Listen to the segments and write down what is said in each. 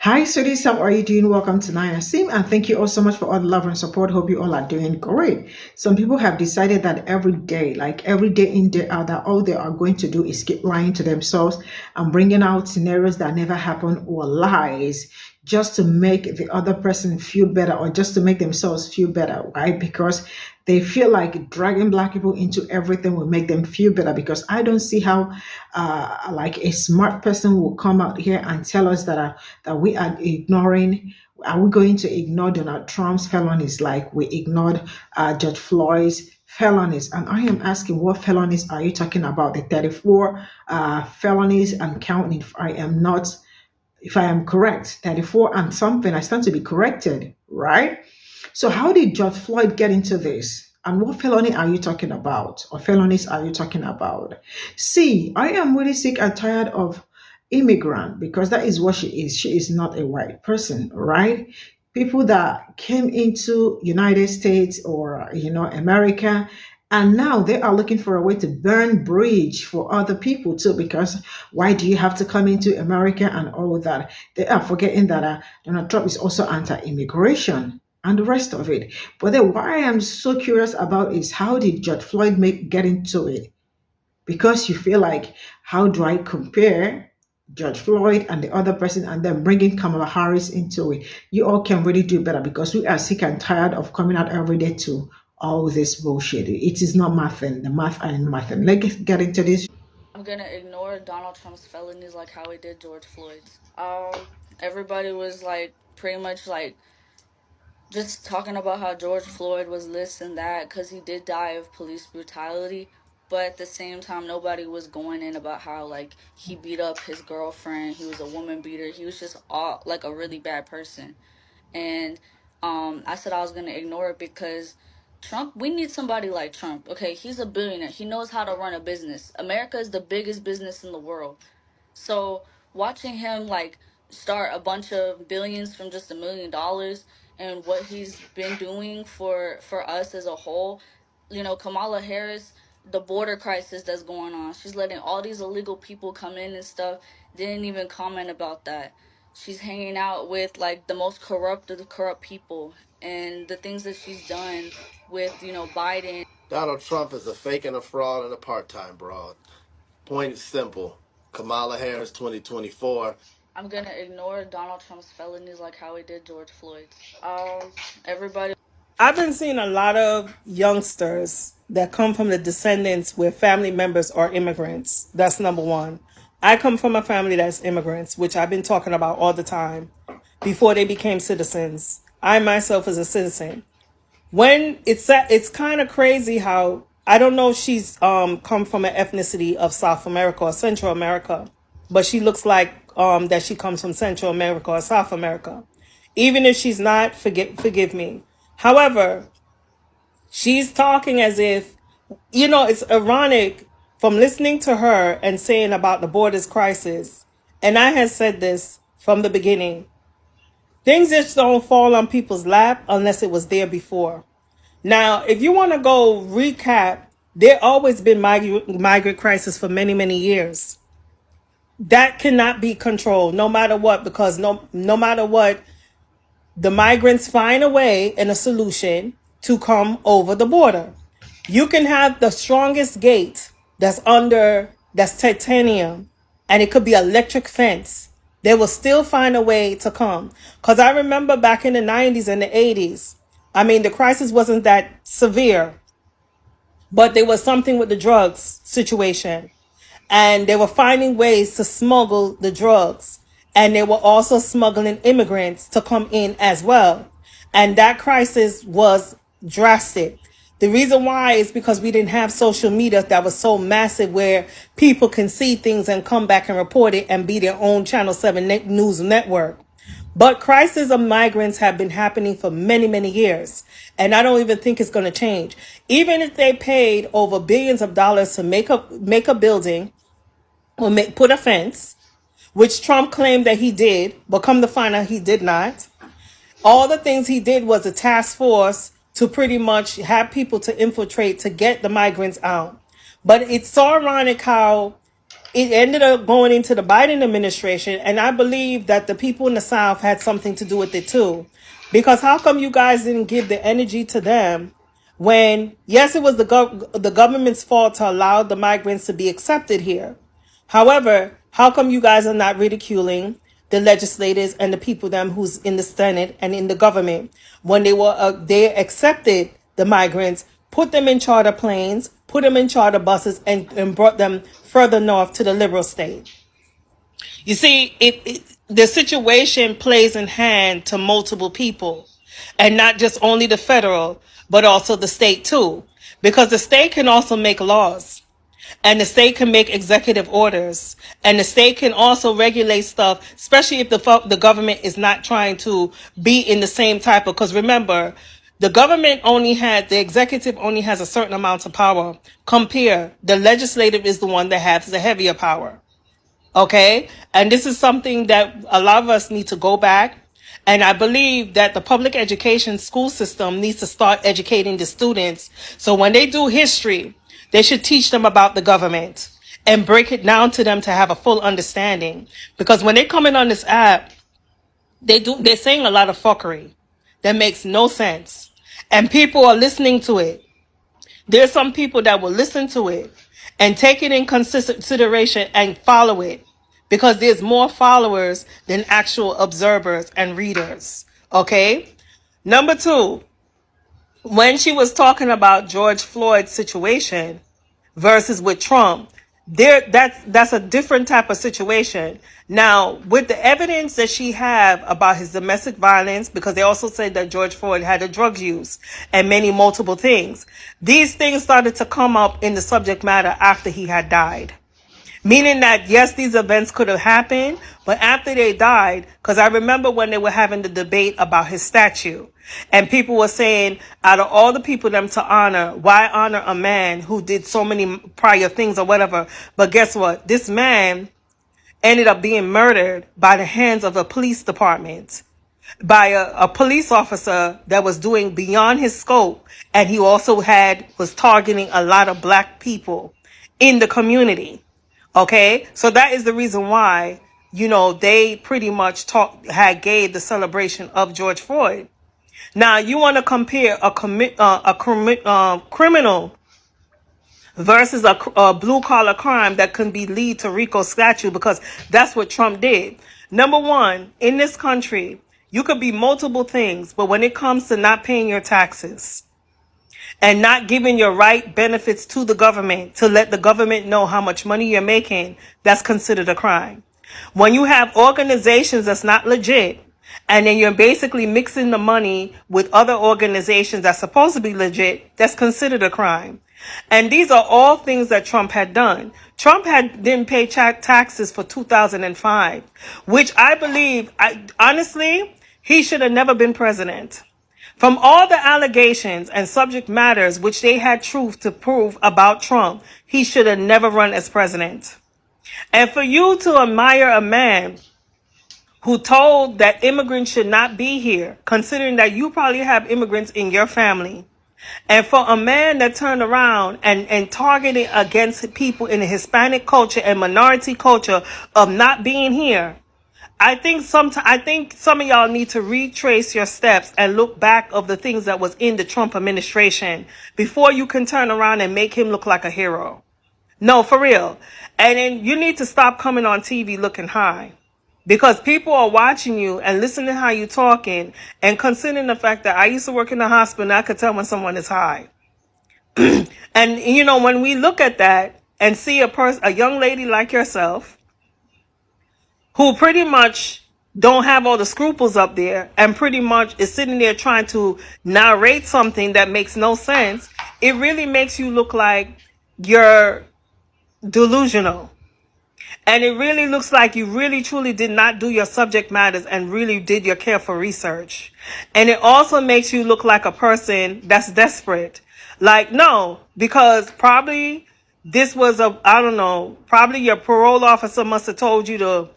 Hi, sweeties. How are you doing? Welcome to Naya Sim, and thank you all so much for all the love and support. Hope you all are doing great. Some people have decided that every day, like every day in, day out, that all they are going to do is keep lying to themselves and bringing out scenarios that never happen or lies just to make the other person feel better or just to make themselves feel better, right? Because they feel like dragging black people into everything will make them feel better. Because I don't see how, like a smart person will come out here and tell us that we are ignoring. Are we going to ignore Donald Trump's felonies like we ignored Judge Floyd's felonies? And I am asking, what felonies are you talking about? The 34 felonies and counting. If I am correct, 34 and something. I stand to be corrected, right? So how did George Floyd get into this? And what felony are you talking about? Or felonies are you talking about? See, I am really sick and tired of immigrant because that is what she is. She is not a white person, right? People that came into United States or America, and now they are looking for a way to burn bridge for other people too. Because why do you have to come into America and all that? They are forgetting that Donald Trump is also anti-immigration and the rest of it. But then what I am so curious about is how did George Floyd get into it? Because you feel like, how do I compare George Floyd and the other person and then bringing Kamala Harris into it? You all can really do better because we are sick and tired of coming out every day to all this bullshit. It is not mathing. The math ain't mathing. Let's get into this. I'm gonna ignore Donald Trump's felonies like how he did George Floyd's. Everybody was like pretty much like just talking about how George Floyd was this and that because he did die of police brutality. But at the same time, nobody was going in about how like he beat up his girlfriend. He was a woman beater. He was just all like a really bad person. And I said I was gonna ignore it because Trump. We need somebody like Trump. Okay, he's a billionaire. He knows how to run a business. America is the biggest business in the world. So watching him like start a bunch of billions from just $1 million and what he's been doing for us as a whole, Kamala Harris, the border crisis that's going on, she's letting all these illegal people come in and stuff. Didn't even comment about that. She's hanging out with like the most corrupt of the corrupt people, and the things that she's done with Biden. Donald Trump is a fake and a fraud and a part-time broad. Point is simple. Kamala Harris 2024. I'm gonna ignore Donald Trump's felonies like how he did George Floyd's. Everybody. I've been seeing a lot of youngsters that come from the descendants where family members are immigrants. That's number one. I come from a family that's immigrants, which I've been talking about all the time before they became citizens. I myself is a citizen. When it's kind of crazy how I don't know if she's come from an ethnicity of South America or Central America, but she looks like that she comes from Central America or South America. Even if she's not, forgive me. However, she's talking as if, it's ironic from listening to her and saying about the borders crisis. And I had said this from the beginning. Things just don't fall on people's lap unless it was there before. Now, if you want to go recap, there always been migrant crisis for many, many years. That cannot be controlled no matter what, because no matter what, the migrants find a way and a solution to come over the border. You can have the strongest gate that's titanium, and it could be electric fence. They will still find a way to come. Because I remember back in the 90s and the 80s, I mean, the crisis wasn't that severe, but there was something with the drugs situation. And they were finding ways to smuggle the drugs. And they were also smuggling immigrants to come in as well. And that crisis was drastic. The reason why is because we didn't have social media that was so massive where people can see things and come back and report it and be their own Channel 7 news network. But crises of migrants have been happening for many, many years. And I don't even think it's going to change. Even if they paid over billions of dollars to make a building or put a fence, which Trump claimed that he did, but come to find out he did not. All the things he did was a task force to pretty much have people to infiltrate to get the migrants out. But it's so ironic how it ended up going into the Biden administration, and I believe that the people in the South had something to do with it too. Because how come you guys didn't give the energy to them when, yes, it was the government's fault to allow the migrants to be accepted here. However, how come you guys are not ridiculing the legislators and the people them who's in the Senate and in the government when they accepted the migrants, put them in charter planes, put them in charter buses, and brought them further north to the liberal state? You see, the situation plays in hand to multiple people, and not just only the federal, but also the state too, because the state can also make laws, and the state can make executive orders, and the state can also regulate stuff, especially if the government is not trying to be in the same type of, because remember, the executive only has a certain amount of power. Compare, the legislative is the one that has the heavier power. Okay. And this is something that a lot of us need to go back. And I believe that the public education school system needs to start educating the students. So when they do history, they should teach them about the government and break it down to them to have a full understanding. Because when they come in on this app, they're saying a lot of fuckery that makes no sense. And people are listening to it. There's some people that will listen to it and take it in consideration and follow it, because there's more followers than actual observers and readers. Okay. Number two, when she was talking about George Floyd's situation versus with Trump, that's a different type of situation. Now, with the evidence that she have about his domestic violence, because they also said that George Floyd had a drug use and many multiple things, these things started to come up in the subject matter after he had died. Meaning that, yes, these events could have happened, but after they died, because I remember when they were having the debate about his statue, and people were saying, out of all the people them to honor, why honor a man who did so many prior things or whatever? But guess what? This man ended up being murdered by the hands of a police department, by a police officer that was doing beyond his scope. And he also was targeting a lot of black people in the community. Okay, so that is the reason why, they pretty much gave the celebration of George Floyd. Now, you want to compare a criminal versus a blue collar crime that can be lead to RICO statute, because that's what Trump did. Number one, in this country, you could be multiple things, but when it comes to not paying your taxes and not giving your right benefits to the government to let the government know how much money you're making, that's considered a crime. When you have organizations that's not legit, and then you're basically mixing the money with other organizations that's supposed to be legit, that's considered a crime. And these are all things that Trump had done. Trump didn't pay taxes for 2005, which I believe, honestly, he should have never been president. From all the allegations and subject matters which they had truth to prove about Trump, he should have never run as president. And for you to admire a man who told that immigrants should not be here, considering that you probably have immigrants in your family, and for a man that turned around and targeted against people in the Hispanic culture and minority culture of not being here, I think some of y'all need to retrace your steps and look back of the things that was in the Trump administration before you can turn around and make him look like a hero. No, for real. And then you need to stop coming on TV looking high, because people are watching you and listening to how you're talking, and considering the fact that I used to work in the hospital and I could tell when someone is high. And when we look at that and see a young lady like yourself, who pretty much don't have all the scruples up there and pretty much is sitting there trying to narrate something that makes no sense, it really makes you look like you're delusional. And it really looks like you really truly did not do your subject matters and really did your careful research. And it also makes you look like a person that's desperate. Like, no, because probably this was probably your parole officer must have told you to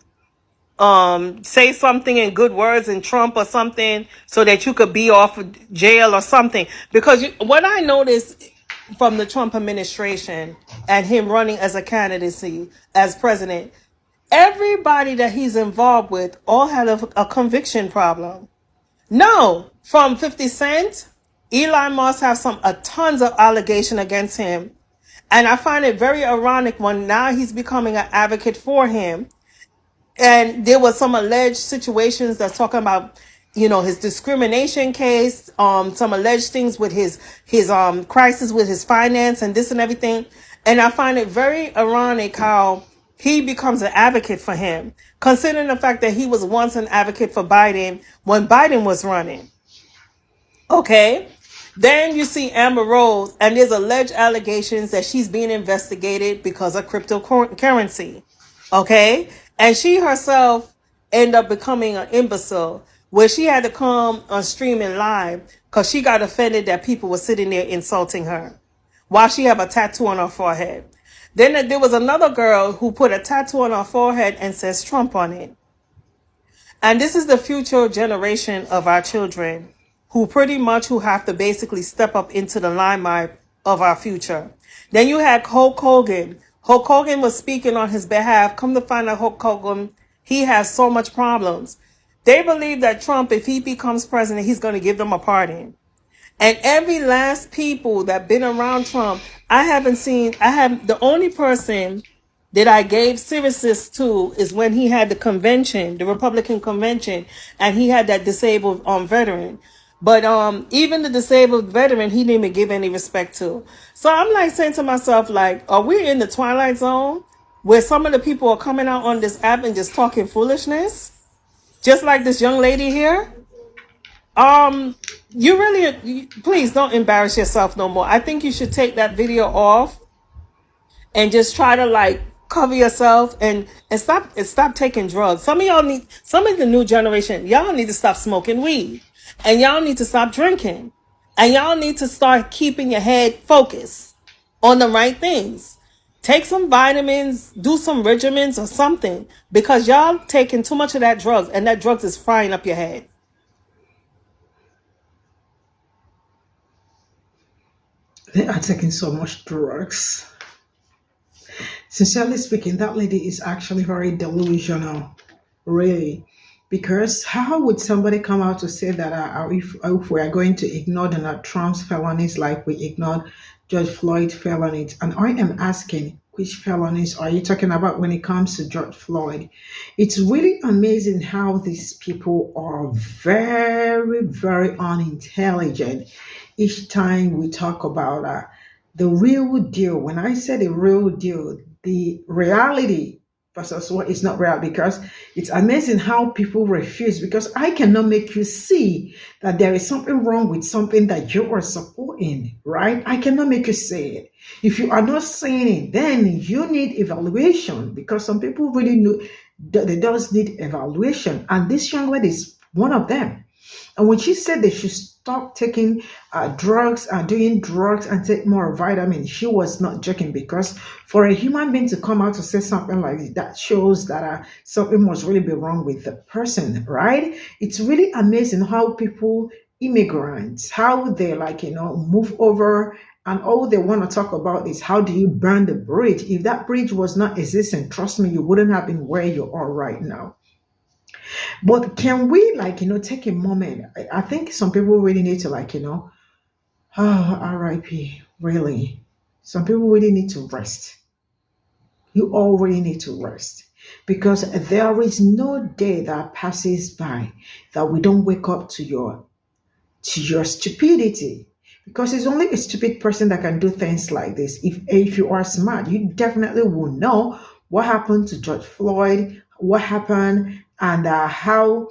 say something in good words in Trump or something so that you could be off of jail or something. Because what I noticed from the Trump administration and him running as a candidacy as president, everybody that he's involved with all had a conviction problem. No, from 50 Cent, Elon Musk have a tons of allegation against him. And I find it very ironic when now he's becoming an advocate for him. And there was some alleged situations that's talking about, his discrimination case, some alleged things with his crisis with his finance and this and everything. And I find it very ironic how he becomes an advocate for him, considering the fact that he was once an advocate for Biden when Biden was running. Okay. Then you see Amber Rose, and there's alleged allegations that she's being investigated because of cryptocurrency. Okay. And she herself ended up becoming an imbecile where she had to come on streaming live because she got offended that people were sitting there insulting her while she had a tattoo on her forehead. Then there was another girl who put a tattoo on her forehead and says Trump on it. And this is the future generation of our children who have to basically step up into the limelight of our future. Then you had Hulk Hogan. Hulk Hogan was speaking on his behalf. Come to find out Hulk Hogan, he has so much problems. They believe that Trump, if he becomes president, he's going to give them a pardon. And every last people that been around Trump, the only person that I gave seriousness to is when he had the convention, the Republican convention, and he had that disabled veteran. But even the disabled veteran, he didn't even give any respect to. So I'm like saying to myself, like, are we in the Twilight Zone where some of the people are coming out on this app and just talking foolishness? Just like this young lady here. Please don't embarrass yourself no more. I think you should take that video off and just try to cover yourself and stop taking drugs. Some of the new generation, y'all need to stop smoking weed, and y'all need to stop drinking, and y'all need to start keeping your head focused on the right things. Take some vitamins, do some regimens or something, because y'all taking too much of that drugs, and that drugs is frying up your head. They are taking so much drugs. Sincerely speaking, that lady is actually very delusional, really. Because how would somebody come out to say that if we are going to ignore Donald Trump's felonies like we ignored George Floyd's felonies? And I am asking, which felonies are you talking about when it comes to George Floyd? It's really amazing how these people are very, very unintelligent. Each time we talk about the real deal, when I say the real deal, the reality versus what is not real, because it's amazing how people refuse, because I cannot make you see that there is something wrong with something that you are supporting, right? I cannot make you see it. If you are not seeing it, then you need evaluation, because some people really know that they does need evaluation, and this young lady is one of them. And when she said they should stop taking drugs and doing drugs and take more vitamins, she was not joking, because for a human being to come out to say something like that shows that something must really be wrong with the person, right? It's really amazing how people, immigrants, how they move over, and all they want to talk about is how do you burn the bridge? If that bridge was not existing, trust me, you wouldn't have been where you are right now. But can we take a moment? I think some people really need to RIP, really. Some people really need to rest. You all really need to rest, because there is no day that passes by that we don't wake up to your stupidity. Because it's only a stupid person that can do things like this. If you are smart, you definitely will know what happened to George Floyd, what happened, and how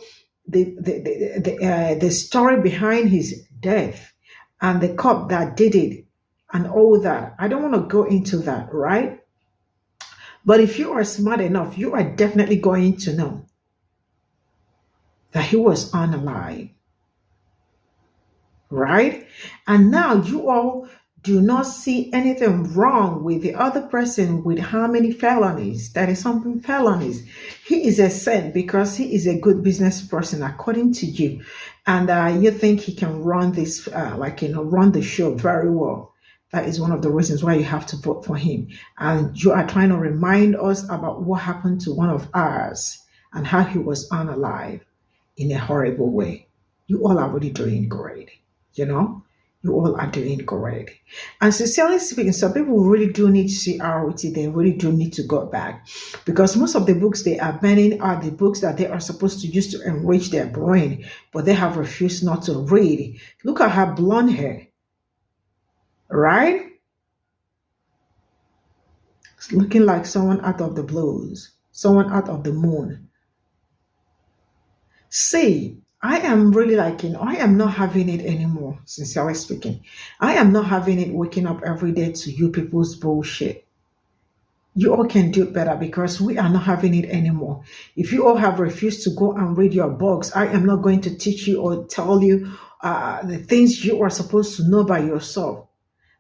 the story behind his death, and the cop that did it, and all that. I don't want to go into that, right? But if you are smart enough, you are definitely going to know that he was unalive, right? And now you all do not see anything wrong with the other person with how many felonies? That is something felonies. He is a saint because he is a good business person, according to you. And you think he can run this, run the show very well. That is one of the reasons why you have to vote for him. And you are trying to remind us about what happened to one of ours and how he was unalive in a horrible way. You all are really doing great, you know? You all are doing great. And sincerely speaking, some people really do need G0t. They really do need to go back. Because most of the books they are banning are the books that they are supposed to use to enrich their brain, but they have refused not to read. Look at her blonde hair, right? It's looking like someone out of the blues, someone out of the moon. See, I am really I am not having it anymore, sincerely speaking. I am not having it waking up every day to you people's bullshit. You all can do better because we are not having it anymore. If you all have refused to go and read your books, I am not going to teach you or tell you the things you are supposed to know by yourself.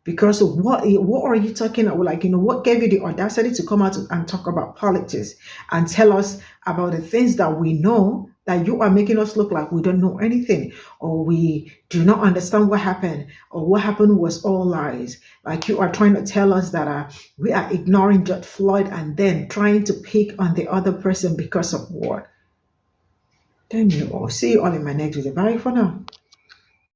Because what are you talking about? What gave you the audacity to come out and talk about politics and tell us about the things that we know, that you are making us look like we don't know anything, or we do not understand what happened, or what happened was all lies. Like you are trying to tell us that we are ignoring George Floyd and then trying to pick on the other person because of what? Damn you all. See you all in my next video. Bye for now.